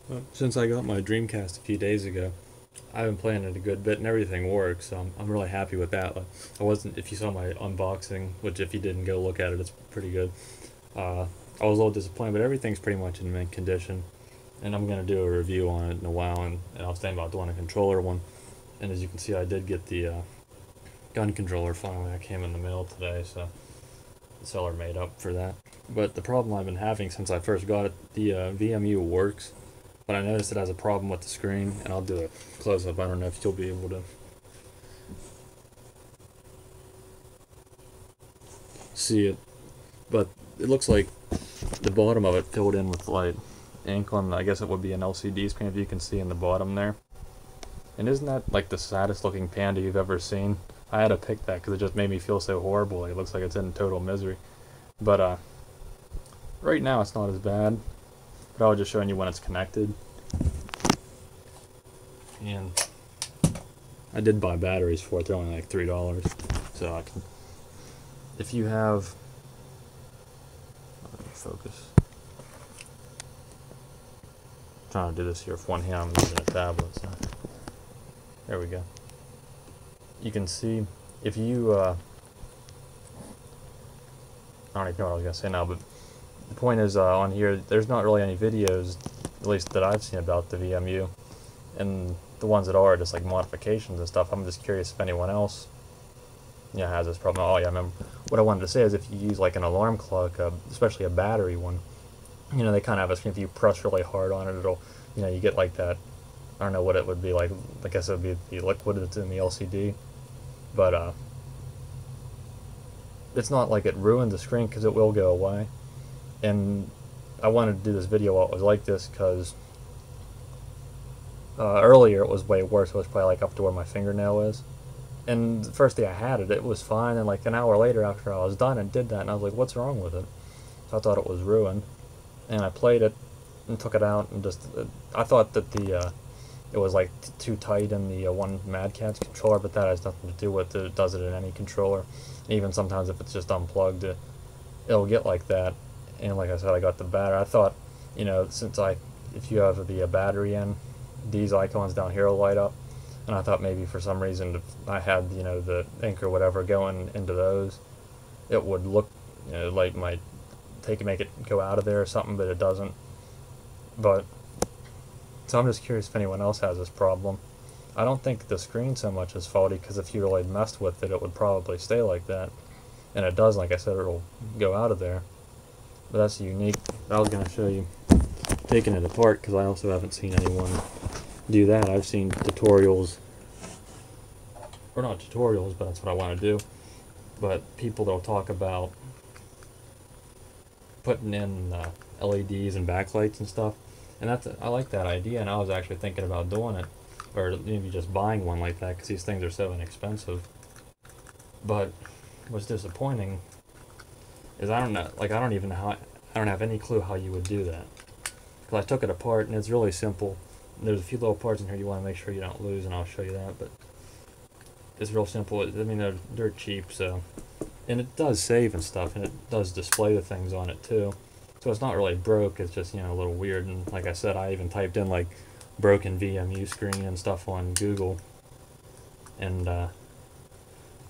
Well, since I got my Dreamcast a few days ago, I've been playing it a good bit and everything works, so I'm really happy with that. Like, I wasn't, if you saw my unboxing, which if you didn't go look at it, it's pretty good. I was a little disappointed, but everything's pretty much in mint condition. And I'm going to do a review on it in a while, and I was thinking about doing a controller one. And as you can see, I did get the gun controller finally. That came in the mail today, so the seller made up for that. But the problem I've been having since I first got it, the VMU works, but I noticed it has a problem with the screen, and I'll do a close-up. I don't know if you'll be able to see it, but it looks like the bottom of it filled in with like ink on, I guess it would be an LCD screen if you can see in the bottom there. And isn't that like the saddest looking panda you've ever seen? I had to pick that because it just made me feel so horrible. Like, it looks like it's in total misery. But right now it's not as bad. But I was just showing you when it's connected. And I did buy batteries for it. They're only like $3. So I can, if you have, let me focus. I'm trying to do this here with one hand. I'm using a tablet. So. There we go. You can see if you I don't even know what I was gonna say now, but the point is, on here there's not really any videos, at least that I've seen, about the VMU, and the ones that are just like modifications and stuff. I'm just curious if anyone else, has this problem. Oh yeah, I remember what I wanted to say is if you use like an alarm clock, especially a battery one, they kind of have a screen. If you press really hard on it, it'll, you get like that. I don't know what it would be like. I guess it would be the liquid that's in the LCD, but it's not like it ruined the screen because it will go away. And I wanted to do this video while it was like this because earlier it was way worse. It was probably like up to where my fingernail is. And the first day I had it, it was fine. And like an hour later, after I was done and did that, and I was like, "What's wrong with it?" So I thought it was ruined, and I played it and took it out and just. I thought that it was like too tight in the one Mad Catz controller, but that has nothing to do with it. It does it in any controller. And even sometimes if it's just unplugged, it'll get like that. And like I said, I got the battery. I thought, since if you have the battery in, these icons down here will light up. And I thought maybe for some reason if I had, the ink or whatever going into those, it would look, like might make it go out of there or something, but it doesn't. But so I'm just curious if anyone else has this problem. I don't think the screen so much is faulty, because if you really messed with it, it would probably stay like that. And it does, like I said, it'll go out of there. But that's unique. I was going to show you taking it apart, because I also haven't seen anyone do that. I've seen tutorials, or not tutorials, but that's what I want to do. But people that'll talk about putting in LEDs and backlights and stuff. And I like that idea, and I was actually thinking about doing it, or maybe just buying one like that, because these things are so inexpensive. But what's disappointing is I don't know, like I don't have any clue how you would do that. Because I took it apart, and it's really simple. There's a few little parts in here you want to make sure you don't lose, and I'll show you that. But it's real simple. I mean, they're cheap, so, and it does save and stuff, and it does display the things on it too. So it's not really broke, it's just, a little weird. And like I said, I even typed in like broken VMU screen and stuff on Google, and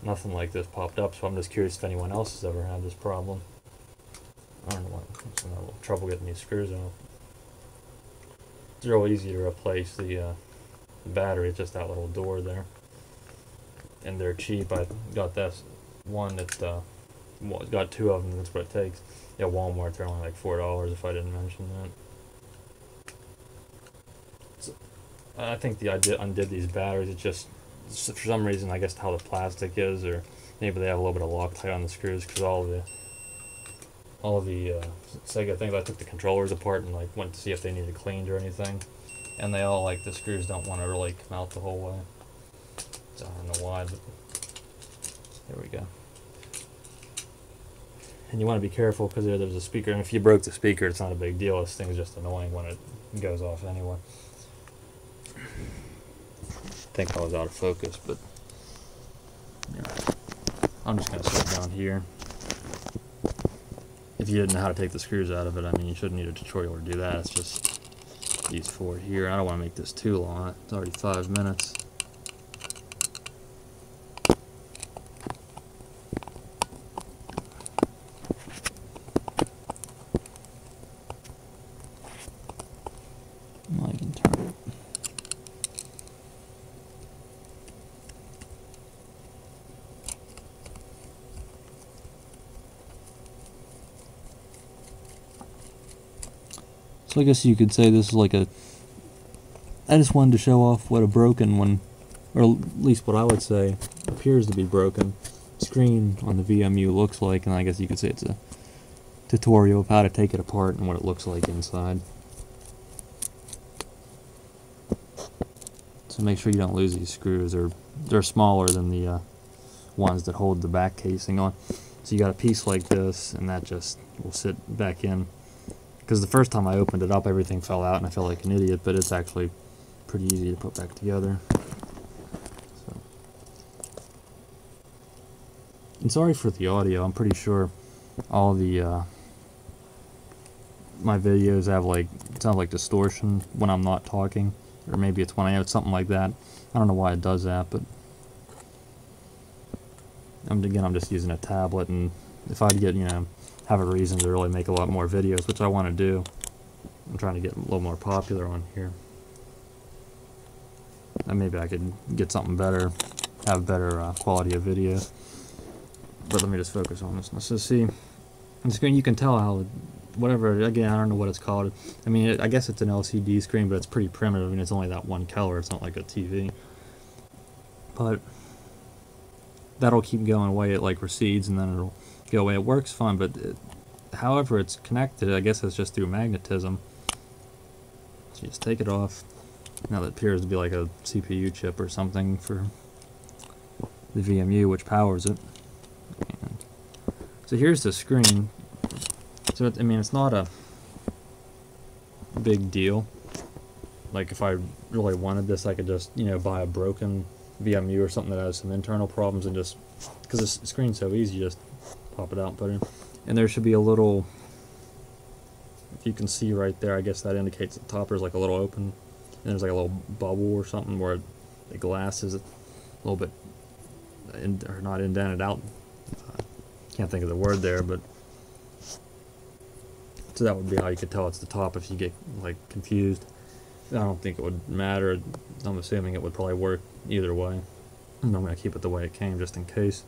nothing like this popped up. So I'm just curious if anyone else has ever had this problem. I don't know, I'm having a little trouble getting these screws out. It's real easy to replace the battery. It's just that little door there, and they're cheap. I got this one that got two of them. That's what it takes. At Walmart, they're only like $4, if I didn't mention that. So, I think the idea undid these batteries. It's just, for some reason, I guess how the plastic is, or maybe they have a little bit of Loctite on the screws, because all of the Sega things, I took the controllers apart and like went to see if they needed cleaned or anything, and they all, like, the screws don't want to really come out the whole way. So I don't know why, but there we go. And you want to be careful, because there's a speaker, and if you broke the speaker, it's not a big deal. This thing's just annoying when it goes off anyway. I think I was out of focus, but I'm just going to set it down here. If you didn't know how to take the screws out of it, I mean, you shouldn't need a tutorial to do that. It's just these for here. I don't want to make this too long. It's already 5 minutes. I can turn it. So I guess you could say this is like a... I just wanted to show off what a broken one, or at least what I would say appears to be broken, screen on the VMU looks like, and I guess you could say it's a tutorial of how to take it apart and what it looks like inside. So make sure you don't lose these screws. They're smaller than the ones that hold the back casing on. So you got a piece like this, and that just will sit back in. Because the first time I opened it up, everything fell out, and I felt like an idiot, but it's actually pretty easy to put back together. So. And sorry for the audio. I'm pretty sure all the my videos have like sound like distortion when I'm not talking, or maybe it's when I have something like that. I don't know why it does that, but I'm just using a tablet, and if I'd get, have a reason to really make a lot more videos, which I want to do, I'm trying to get a little more popular on here. And maybe I could get something better, have better quality of video. But let me just focus on this. Let's just see. The screen, you can tell how, whatever, again, I don't know what it's called. I mean, I guess it's an LCD screen, but it's pretty primitive. I mean, it's only that one color. It's not like a TV. But that'll keep going away. It like recedes, and then it'll go away. It works fine, but however it's connected, I guess it's just through magnetism. So you just take it off. Now that appears to be like a CPU chip or something for the VMU, which powers it. And so here's the screen. So I mean, it's not a big deal. Like if I really wanted this, I could just buy a broken VMU or something that has some internal problems, and just, because the screen's so easy, just pop it out and put it in. And there should be a little, if you can see right there, I guess that indicates the topper is like a little open, and there's like a little bubble or something where the glass is a little bit or not indented out. Can't think of the word there, but so that would be how you could tell it's the top if you get like confused. I don't think it would matter. I'm assuming it would probably work either way. And I'm going to keep it the way it came just in case.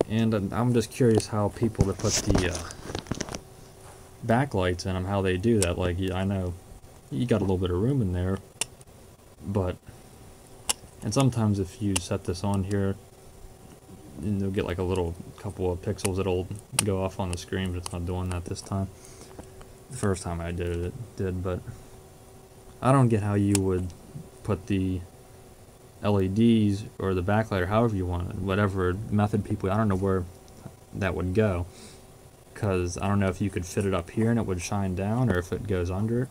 And I'm just curious how people that put the backlights in them, how they do that. Like, I know you got a little bit of room in there, but, and sometimes if you set this on here, and you'll get like a little couple of pixels that'll go off on the screen, but it's not doing that this time. The first time I did it, it did, but I don't get how you would put the LEDs or the backlight or however you want it, whatever method people, I don't know where that would go, because I don't know if you could fit it up here and it would shine down, or if it goes under it,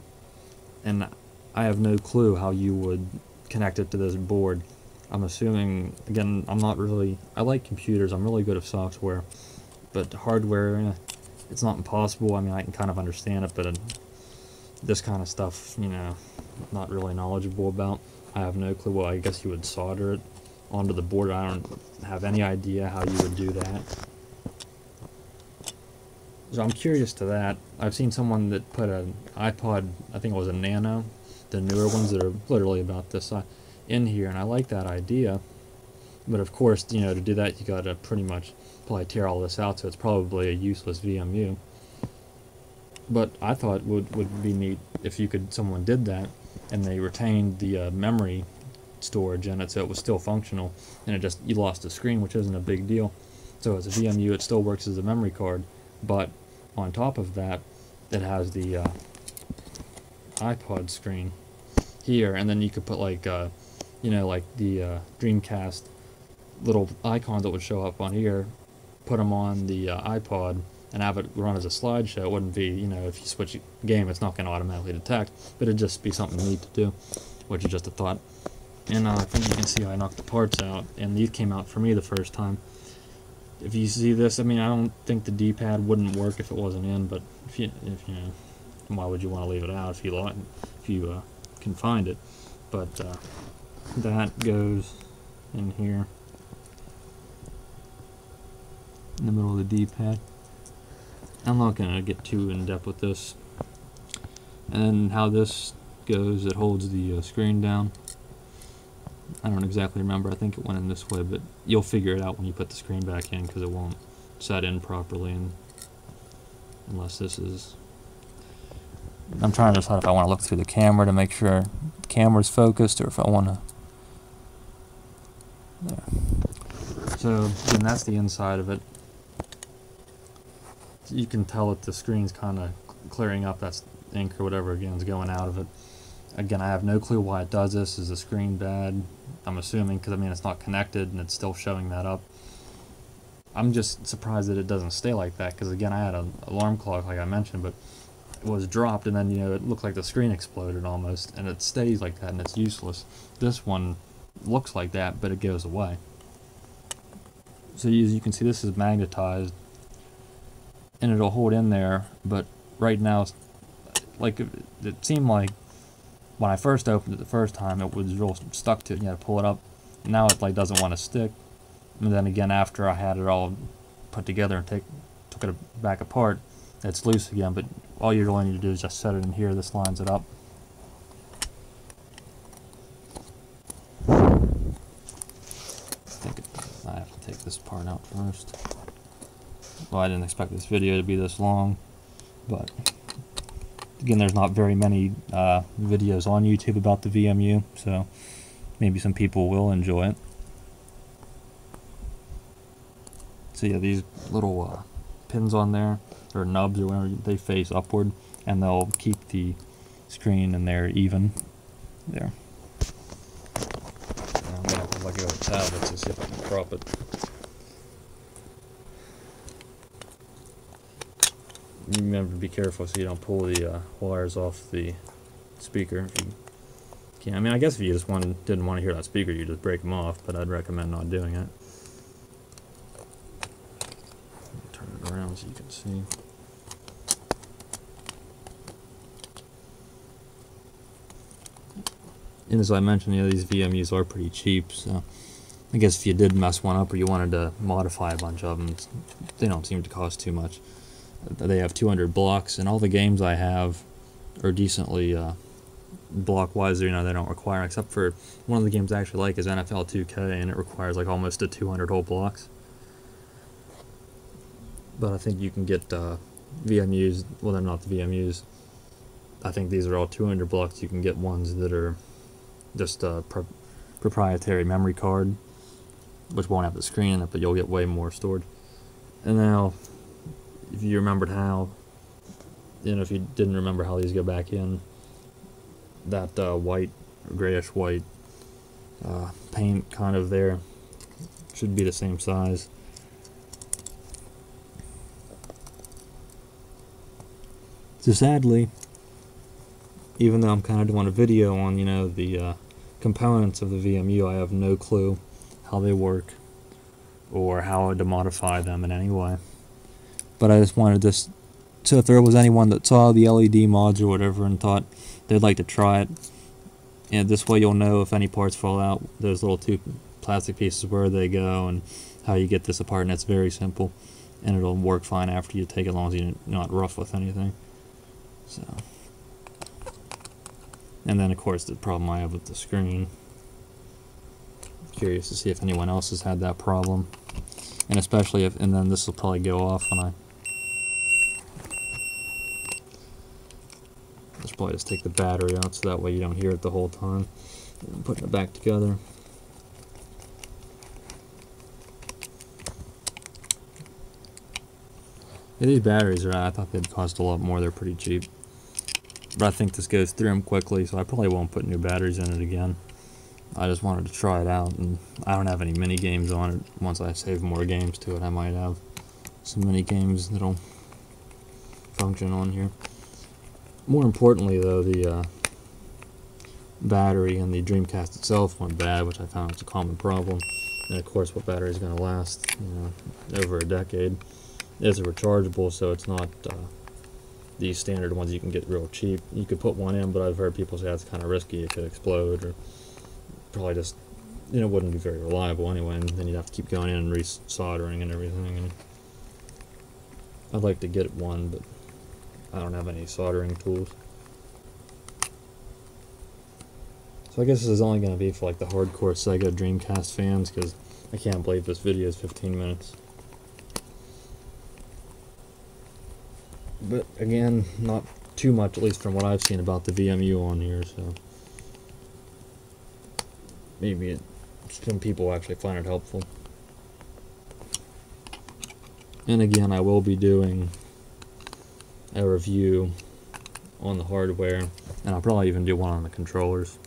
and I have no clue how you would connect it to this board. I'm assuming, again, I'm not really, I like computers, I'm really good at software, but hardware, it's not impossible. I mean, I can kind of understand it, but this kind of stuff, not really knowledgeable about. I have no clue. Well, I guess you would solder it onto the board. I don't have any idea how you would do that. So I'm curious to that. I've seen someone that put an iPod, I think it was a Nano, the newer ones that are literally about this size, in here, and I like that idea. But of course, to do that, you gotta pretty much probably tear all this out, so it's probably a useless VMU. But I thought would be neat if someone did that, and they retained the memory storage in it, so it was still functional, and you lost the screen, which isn't a big deal. So as a VMU, it still works as a memory card, but on top of that, it has the iPod screen here, and then you could put like like the Dreamcast little icons that would show up on here, put them on the iPod, and have it run as a slideshow. It wouldn't be, if you switch a game, it's not going to automatically detect, but it'd just be something neat to do, which is just a thought. And I think you can see how I knocked the parts out, and these came out for me the first time. If you see this, I mean, I don't think the D-pad wouldn't work if it wasn't in, but if you why would you want to leave it out if you if you can find it. But that goes in here in the middle of the D-pad. I'm not going to get too in-depth with this. And then how this goes, it holds the screen down. I don't exactly remember, I think it went in this way, but you'll figure it out when you put the screen back in, because it won't set in properly unless this is... I'm trying to decide if I want to look through the camera to make sure the camera's focused, or if I want to... There. So, again, that's the inside of it. You can tell that the screen's kind of clearing up, that's ink or whatever, again, is going out of it. Again, I have no clue why it does this. Is the screen bad? I'm assuming, because I mean it's not connected and it's still showing that up. I'm just surprised that it doesn't stay like that, because again, I had an alarm clock like I mentioned, but it was dropped and then, you know, it looked like the screen exploded almost, and it stays like that and it's useless. This one looks like that, but it goes away. So as you can see, this is magnetized and it'll hold in there, but right now, like, it seemed like when I first opened it the first time, it was real stuck to it. You had to pull it up. Now it like doesn't want to stick. And then again, after I had it all put together and took it back apart, it's loose again. But all you really need to do is just set it in here. This lines it up. I think I have to take this part out first. Well, I didn't expect this video to be this long, but again, there's not very many videos on YouTube about the VMU, so maybe some people will enjoy it. So yeah, these little pins on there, or nubs or whatever, they face upward, and they'll keep the screen in there even. There. I'm gonna have to let go of the tablet to see if I can crop it. Remember to be careful so you don't pull the wires off the speaker. If you can. I mean, I guess if you just didn't want to hear that speaker, you just break them off, but I'd recommend not doing it. Turn it around so you can see. And as I mentioned, you know, these VMUs are pretty cheap, so I guess if you did mess one up or you wanted to modify a bunch of them, they don't seem to cost too much. They have 200 blocks, and all the games I have are decently block-wise. You know, they don't require, except for one of the games I actually like is NFL 2K, and it requires like almost a 200 whole blocks. But I think you can get VMUs. Well, they're not the VMUs. I think these are all 200 blocks. You can get ones that are just a proprietary memory card, which won't have the screen in it, but you'll get way more stored. And now, if you remembered how, you know, if you didn't remember how these go back in, that white, grayish white paint kind of there should be the same size. So sadly, even though I'm kind of doing a video on, you know, the components of the VMU, I have no clue how they work or how to modify them in any way. But I just wanted this, so if there was anyone that saw the LED mods or whatever and thought they'd like to try it, and this way you'll know if any parts fall out, those little two plastic pieces, where they go and how you get this apart, and it's very simple, and it'll work fine after you take it, as long as you're not rough with anything. So, and then of course the problem I have with the screen. Curious to see if anyone else has had that problem, and especially if, and then this will probably go off when I probably just take the battery out, so that way you don't hear it the whole time. And putting it back together. Yeah, these batteries are, I thought they'd cost a lot more. They're pretty cheap. But I think this goes through them quickly, so I probably won't put new batteries in it again. I just wanted to try it out, and I don't have any mini games on it. Once I save more games to it, I might have some mini games that'll function on here. More importantly, though, the battery and the Dreamcast itself went bad, which I found was a common problem. And of course, what battery is going to last, you know, over a decade? It's rechargeable, so it's not these standard ones you can get real cheap. You could put one in, but I've heard people say that's kind of risky. It could explode, or probably just, you know, wouldn't be very reliable anyway, and then you'd have to keep going in and re-soldering and everything. And I'd like to get one, but I don't have any soldering tools. So I guess this is only going to be for like the hardcore Sega Dreamcast fans, because I can't believe this video is 15 minutes. But again, not too much, at least from what I've seen about the VMU on here, so maybe some people actually find it helpful. And again, I will be doing a review on the hardware, and I'll probably even do one on the controllers,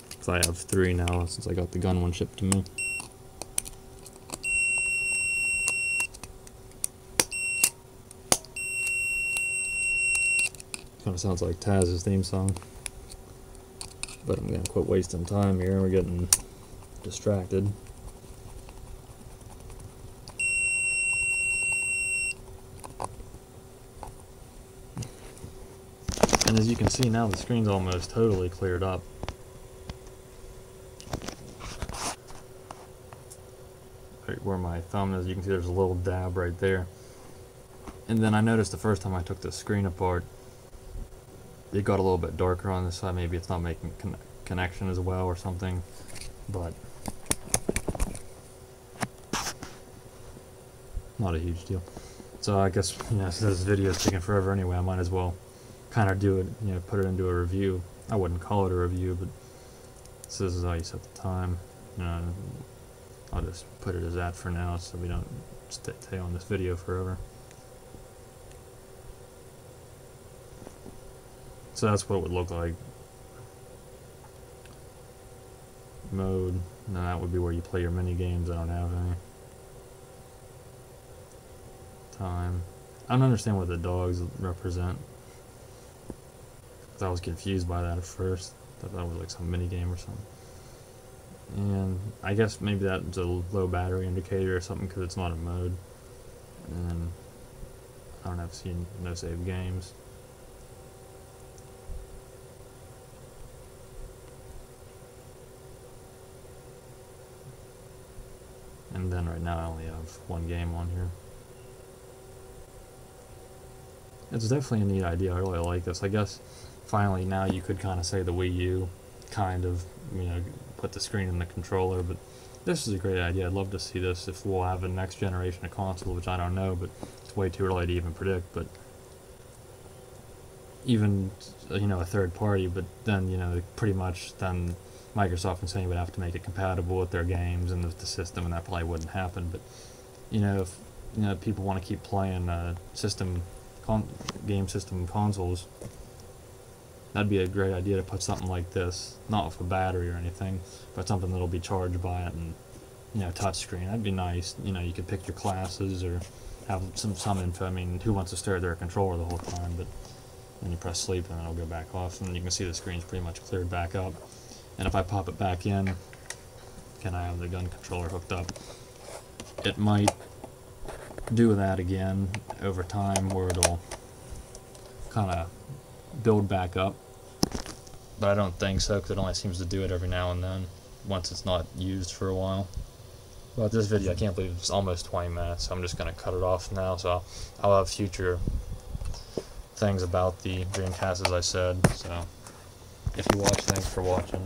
because I have 3 now since I got the gun one shipped to me. Kind of sounds like Taz's theme song, but I'm gonna quit wasting time here. We're getting distracted. And as you can see now, the screen's almost totally cleared up. Right where my thumb is, you can see there's a little dab right there. And then I noticed the first time I took the screen apart, it got a little bit darker on this side. Maybe it's not making connection as well or something, but not a huge deal. So I guess, you know, since this video is taking forever anyway, I might as well kind of do it, you know, put it into a review. I wouldn't call it a review, but so this is how you set the time. You know, I'll just put it as that for now, so we don't stay on this video forever. So that's what it would look like. Mode, and that would be where you play your mini games. I don't have any. Time. I don't understand what the dogs represent, because I was confused by that at first. I thought that was like some mini game or something. And I guess maybe that's a low battery indicator or something, because it's not a mode. And I don't have seen no save games. And then right now I only have 1 game on here. It's definitely a neat idea. I really like this. I guess finally now you could kind of say the Wii U kind of, you know, put the screen in the controller, but this is a great idea. I'd love to see this if we'll have a next generation of console, which I don't know, but it's way too early to even predict. But even, you know, a third party, but then, you know, pretty much then Microsoft and Sony would have to make it compatible with their games and with the system, and that probably wouldn't happen. But, you know, if, you know, people want to keep playing game system consoles, that'd be a great idea to put something like this, not with a battery or anything, but something that'll be charged by it, and, you know, touch screen. That'd be nice. You know, you could pick your classes or have some info. I mean, who wants to stare at their controller the whole time? But then you press sleep and then it'll go back off, and you can see the screen's pretty much cleared back up. And if I pop it back in, can I have the gun controller hooked up? It might do that again over time, where it'll kind of build back up. But I don't think so, because it only seems to do it every now and then, once it's not used for a while. But this video, I can't believe it's almost 20 minutes, so I'm just going to cut it off now. So I'll have future things about the Dreamcast, as I said. So if you watch, thanks for watching.